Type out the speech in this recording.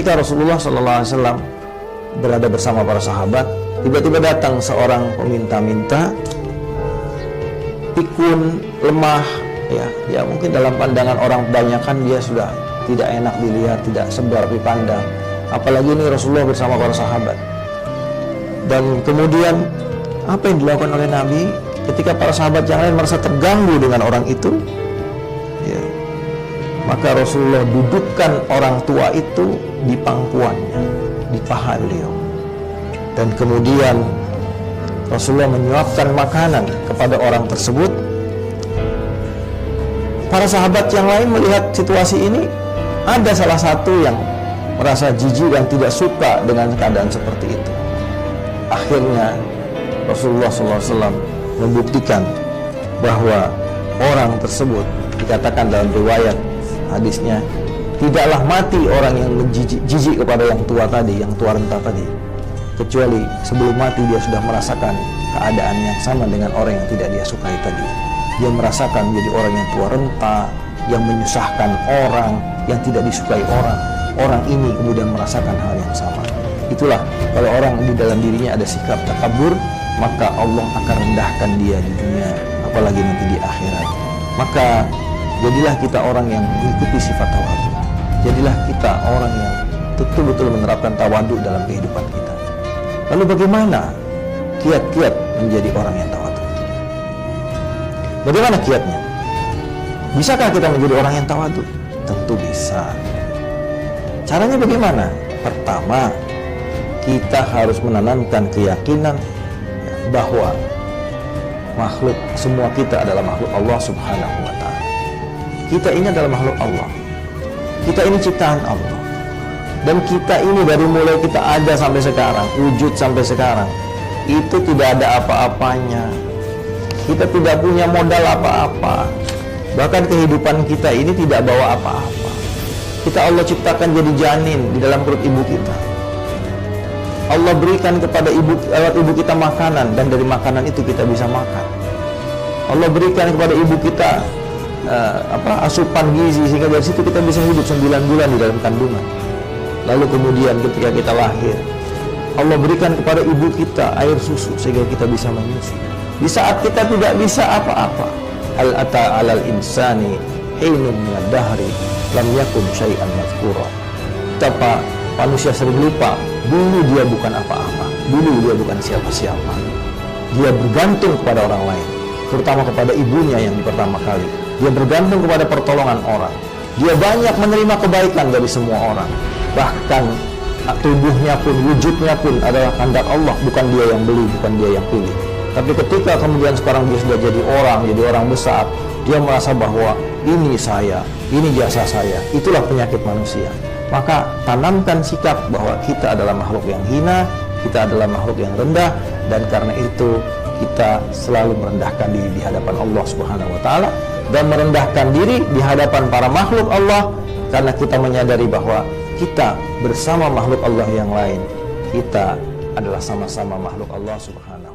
ketika Rasulullah SAW berada bersama para sahabat, tiba-tiba datang seorang peminta-minta, pikun, lemah, ya mungkin dalam pandangan orang kebanyakan dia sudah tidak enak dilihat, tidak sebar dipandang. Apalagi ini Rasulullah bersama para sahabat. Dan kemudian apa yang dilakukan oleh Nabi ketika para sahabat yang lain merasa terganggu dengan orang itu? Ya, maka Rasulullah dudukkan orang tua itu di pangkuannya, di paha beliau. Dan kemudian Rasulullah menyuapkan makanan kepada orang tersebut. Para sahabat yang lain melihat situasi ini, ada salah satu yang merasa jijik dan tidak suka dengan keadaan seperti itu. Akhirnya Rasulullah SAW membuktikan bahwa orang tersebut, dikatakan dalam riwayat hadisnya, tidaklah mati orang yang jijik kepada yang tua tadi, yang tua renta tadi, kecuali sebelum mati dia sudah merasakan keadaan yang sama dengan orang yang tidak dia sukai tadi. Dia merasakan menjadi orang yang tua renta, yang menyusahkan orang, yang tidak disukai orang. Orang ini kemudian merasakan hal yang sama. Itulah, kalau orang di dalam dirinya ada sikap takabur, maka Allah akan rendahkan dia di dunia, apalagi nanti di akhirat. Maka jadilah kita orang yang mengikuti sifat tawadu. Jadilah kita orang yang betul-betul menerapkan tawadu dalam kehidupan kita. Lalu bagaimana kiat-kiat menjadi orang yang tawadu? Bagaimana kiatnya? Bisakah kita menjadi orang yang tawadu? Tentu bisa. Caranya bagaimana? Pertama, kita harus menanamkan keyakinan bahwa makhluk, semua kita adalah makhluk Allah Subhanahu wa ta'ala. Kita ini adalah makhluk Allah. Kita ini ciptaan Allah. Dan kita ini dari mulai kita ada sampai sekarang, wujud sampai sekarang, itu tidak ada apa-apanya. Kita tidak punya modal apa-apa. Bahkan kehidupan kita ini tidak bawa apa-apa. Kita Allah ciptakan jadi janin di dalam perut ibu kita. Allah berikan kepada lewat ibu kita makanan, dan dari makanan itu kita bisa makan. Allah berikan kepada ibu kita asupan gizi, sehingga dari situ kita bisa hidup 9 bulan di dalam kandungan. Lalu kemudian ketika kita lahir, Allah berikan kepada ibu kita air susu sehingga kita bisa menyusu. Di saat kita tidak bisa apa-apa, hal ata 'alal insani hinun minad dahri lam yakun syai'an madhkura. Betapa manusia sering lupa, dulu dia bukan apa-apa, dulu dia bukan siapa-siapa. Dia bergantung kepada orang lain, terutama kepada ibunya yang pertama kali. Dia bergantung kepada pertolongan orang. Dia banyak menerima kebaikan dari semua orang. Bahkan tubuhnya pun, wujudnya pun adalah kehendak Allah, bukan dia yang beli, bukan dia yang pilih. Tapi ketika kemudian sekarang dia sudah jadi orang besar, dia merasa bahwa ini saya, ini jasa saya. Itulah penyakit manusia. Maka tanamkan sikap bahwa kita adalah makhluk yang hina, kita adalah makhluk yang rendah, dan karena itu kita selalu merendahkan diri di hadapan Allah Subhanahu wa ta'ala, dan merendahkan diri di hadapan para makhluk Allah, karena kita menyadari bahwa kita bersama makhluk Allah yang lain, kita adalah sama-sama makhluk Allah Subhanahu